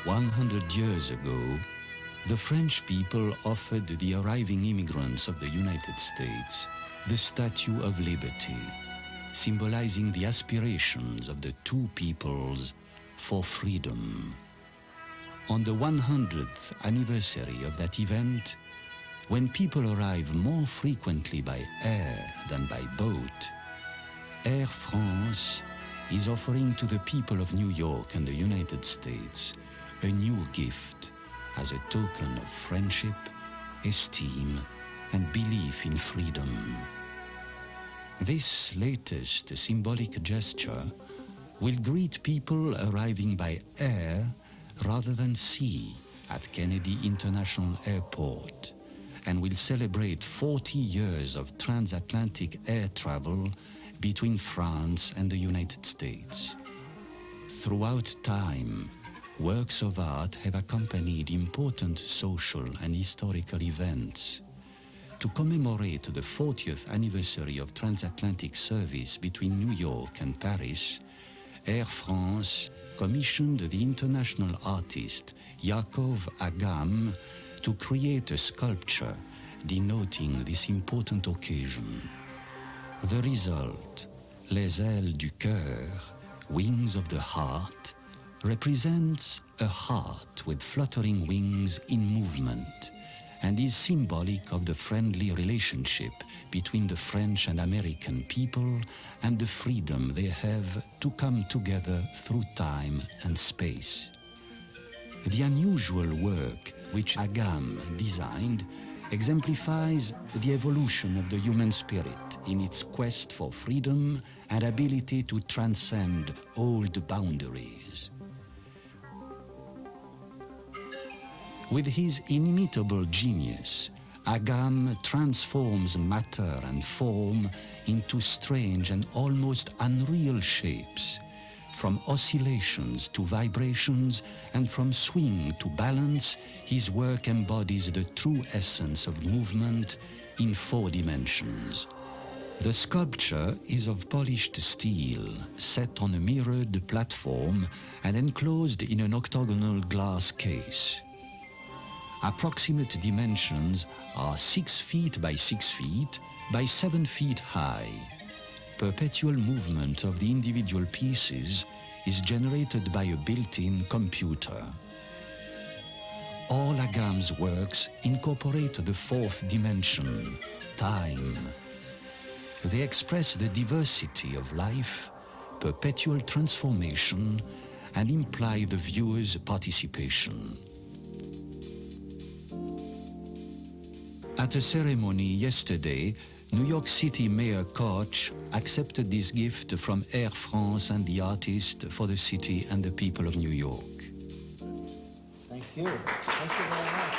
100 years ago, the French people offered the arriving immigrants of the United States the Statue of Liberty, symbolizing the aspirations of the two peoples for freedom. On the 100th anniversary of that event, when people arrive more frequently by air than by boat, Air France is offering to the people of New York and the United States a new gift as a token of friendship, esteem, and belief in freedom. This latest symbolic gesture will greet people arriving by air rather than sea at Kennedy International Airport, and will celebrate 40 years of transatlantic air travel between France and the United States. Throughout time, works of art have accompanied important social and historical events. To commemorate the 40th anniversary of transatlantic service between New York and Paris, Air France commissioned the international artist Yaacov Agam to create a sculpture denoting this important occasion. The result, Les ailes du cœur, wings of the heart, represents a heart with fluttering wings in movement, and is symbolic of the friendly relationship between the French and American people and the freedom they have to come together through time and space. The unusual work which Agam designed exemplifies the evolution of the human spirit in its quest for freedom and ability to transcend old boundaries. With his inimitable genius, Agam transforms matter and form into strange and almost unreal shapes, from oscillations to vibrations and from swing to balance. His work embodies the true essence of movement in 4 dimensions. The sculpture is of polished steel, set on a mirrored platform and enclosed in an octagonal glass case. Approximate dimensions are 6 feet by 6 feet by 7 feet high. Perpetual movement of the individual pieces is generated by a built-in computer. All Agam's works incorporate the 4th dimension, time. They express the diversity of life, perpetual transformation, and imply the viewer's participation. At a ceremony yesterday, New York City Mayor Koch accepted this gift from Air France and the artist for the city and the people of New York. Thank you. Thank you very much.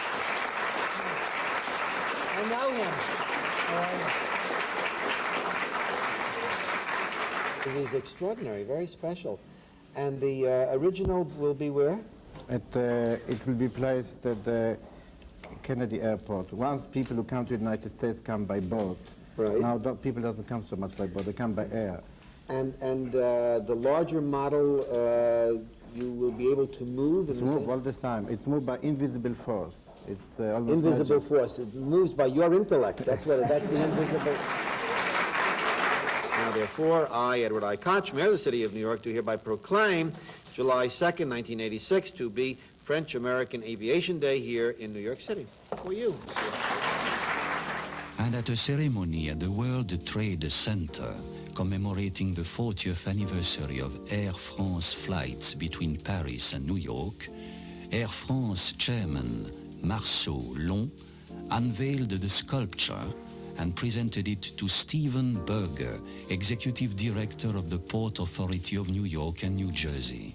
I know him. It is extraordinary, very special. And the original will be where? It will be placed at the Kennedy Airport. Once people who come to the United States come by boat. Right. Now people doesn't come so much by boat, they come by air. And the larger model you will be able to move? It's moved all the time. It's moved by invisible force. It's almost invisible magic. force. It moves by your intellect. That's what. That's the invisible. Now, therefore, I, Edward I. Koch, Mayor of the City of New York, do hereby proclaim July 2nd, 1986, to be French-American Aviation Day here in New York City. For you. And at a ceremony at the World Trade Center commemorating the 40th anniversary of Air France flights between Paris and New York, Air France chairman Marceau Long unveiled the sculpture and presented it to Stephen Berger, Executive Director of the Port Authority of New York and New Jersey.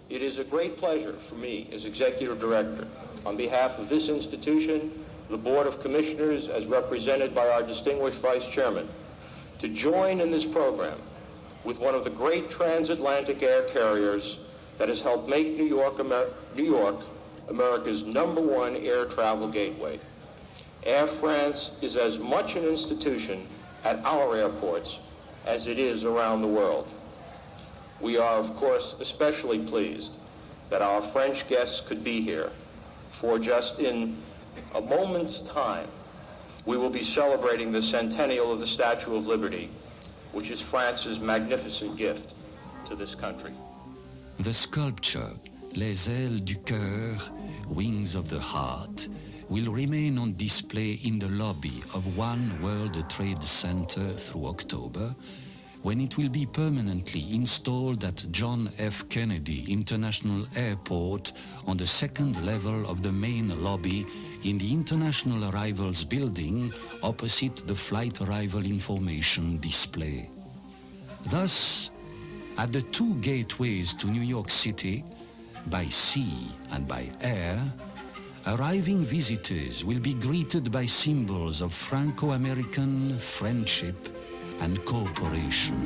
It is a great pleasure for me as Executive Director, on behalf of this institution, the Board of Commissioners, as represented by our distinguished Vice Chairman, to join in this program with one of the great transatlantic air carriers that has helped make New York America's #1 air travel gateway. Air France is as much an institution at our airports as it is around the world. We are, of course, especially pleased that our French guests could be here, for just in a moment's time, we will be celebrating the centennial of the Statue of Liberty, which is France's magnificent gift to this country. The sculpture, Les ailes du cœur, wings of the heart, will remain on display in the lobby of One World Trade Center through October, when it will be permanently installed at John F. Kennedy International Airport on the second level of the main lobby in the International Arrivals Building opposite the Flight Arrival Information display. Thus, at the two gateways to New York City, by sea and by air, arriving visitors will be greeted by symbols of Franco-American friendship and cooperation.